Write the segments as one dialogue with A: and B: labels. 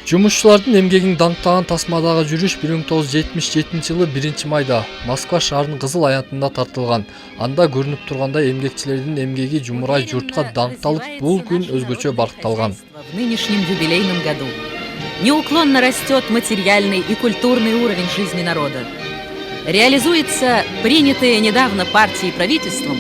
A: Жумушчулардын эмгегин даңктаган тасмадагы жүрүш 1977-жылы 1-майда Москва шаарынын Кызыл аянтында тартылган. Анда көрүнүп тургандай эмгекчилердин эмгеги жумурай журтка даңкталып, бул күн өзгөчө баркталган.
B: В нынешнем юбилейном году неуклонно растет материальный и культурный уровень жизни народа. Реализуется принятое недавно партией и правительством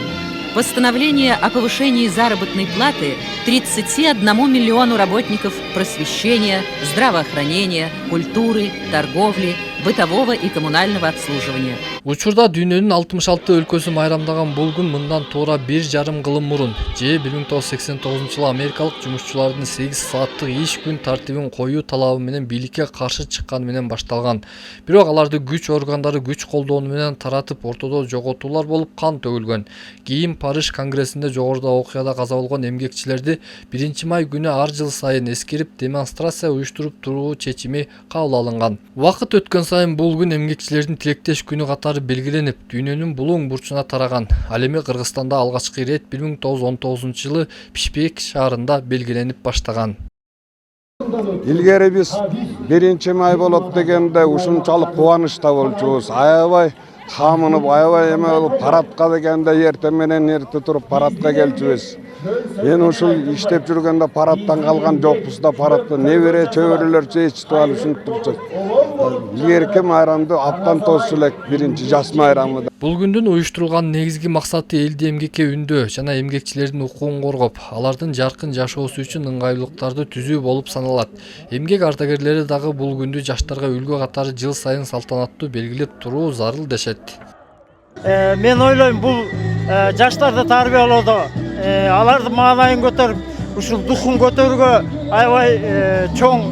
B: постановление о повышении заработной платы 31 миллиону работников просвещения, здравоохранения, культуры, торговли, бытового и коммунального обслуживания.
A: Учурда дүйнөнүн 66 өлкөсү майрамдаган бул күн мындан туура 1,5 кылым мурун, 1989-жылы америкалык жумушчулардын 8 сааттык иш күн тартибин коюу талабы менен бийликке каршы чыкканы менен башталган. Бирок аларды күч органдары күч колдоону менен таратып, ортодо жоготуулар болуп кан төгүлгөн. Кийин Париж конгрессинде жогоруда окуяда каза болгон эмгекчилерди 1-май күнү ар жыл сайын эскерип демонстрация уюштуруп туруу чечими кабыл алынган. Убакыт өткөн сайын бул күн эмгекчилердин тилектеш күнү катары белгиленип, дүйнөнүн булуң бурчуна тараган. Ал эми Кыргызстанда алгачкы ирет 1919-жылы Бишкек шаарында белгиленип баштаган.
C: Илгери биз 1-май болот дегенде ушунчалык кубанычта болчубуз. Аябай камынып, аябай эме болуп, парадка дегенде эртең менен эрте туруп парадка келчүбүз. Мен ушул иштеп жүргөндө парадтан калган жокпуз да, парадта небере чөбөрөлөрчү эчтип алып ушинтип. Илгерки майрамды аптан тосчу элек 1-жаш майрамы.
A: Бул күндүн уюштурулган негизги максаты элди эмгекке үндөө жана эмгекчилердин укугун коргоп, алардын жаркын жашоосу үчүн ыңгайлуулуктарды түзүү болуп саналат. Эмгек ардагерлери дагы бул күндү жаштарга үлгү катары жыл сайын салтанаттуу белгилеп туруу зарыл дешет.
D: Мен ойлойм, бул жаштарды тарбиялоодо, алардын маанайын көтөрүп, ушул духун көтөрүүгө аябай чоң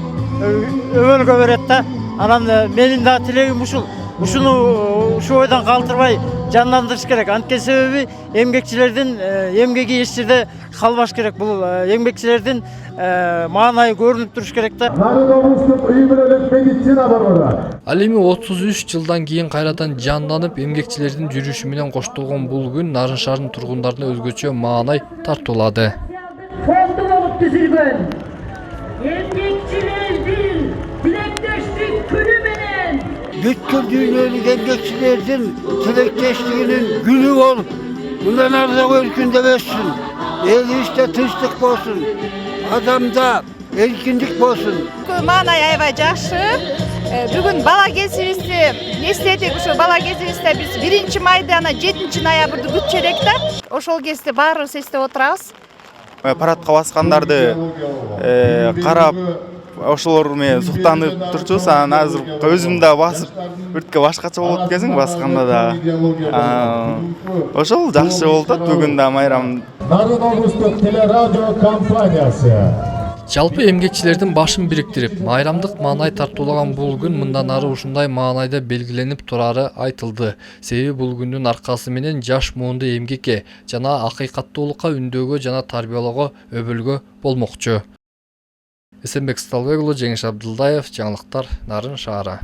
D: өбөлгө берет да. Анан менин да тилегим ушул. Ушуну ойдан калтырбай жандандырыш керек. Анткени себеби эмгекчилердин эмгеги эч жерде калбаш керек. Бул эмгекчилердин маанайы көрүнүп туруш керек да.
A: Ал эми 33 жылдан кийин кайрадан жанданып, эмгекчилердин жүрүшү менен коштолгон бул күн Нарын шаарынын тургундарына өзгөчө маанай тартуулады.
E: Фонду болуп түзүлгөн эмгекчилердин тилектештик күнү менен
F: Бүткүл дүйнөлүк эмгекчилердин тилектештигинин күнү болуп, мындан ары да өркүндөп өссүн. Элибизде тынчтык болсун, адамда эркиндик болсун.
G: Маанай аябай жакшы. Бүгүн бала кезибизди эстедик. Ошо бала кезибизде биз 1-майды, ана 7-ноябрды күтчү элек да. Ошол кезде баарыбыз эстеп отурабыз.
H: Парадка баскандарды карап, ошолор менен суктанып турчубуз. Анан азыр өзүм да басып, бүрткө башкача болот экенсиң басканда да. Ошол жакшы болду бүгүн да майрам.
I: Нарын облустук телерадио компаниясы.
A: Жалпы эмгекчилердин башын бириктирип, майрамдык маанай тартуулаган бул күн мындан ары ушундай маанайда белгиленип турары айтылды. Себеби бул күндүн аркасы менен жаш муунду эмгекке жана акыйкаттуулукка үндөөгө жана тарбиялоого өбөлгө болмокчу. Эсенбек Сталбек уулу, Жеңиш Абдылдаев, жаңылыктар, Нарын шаары.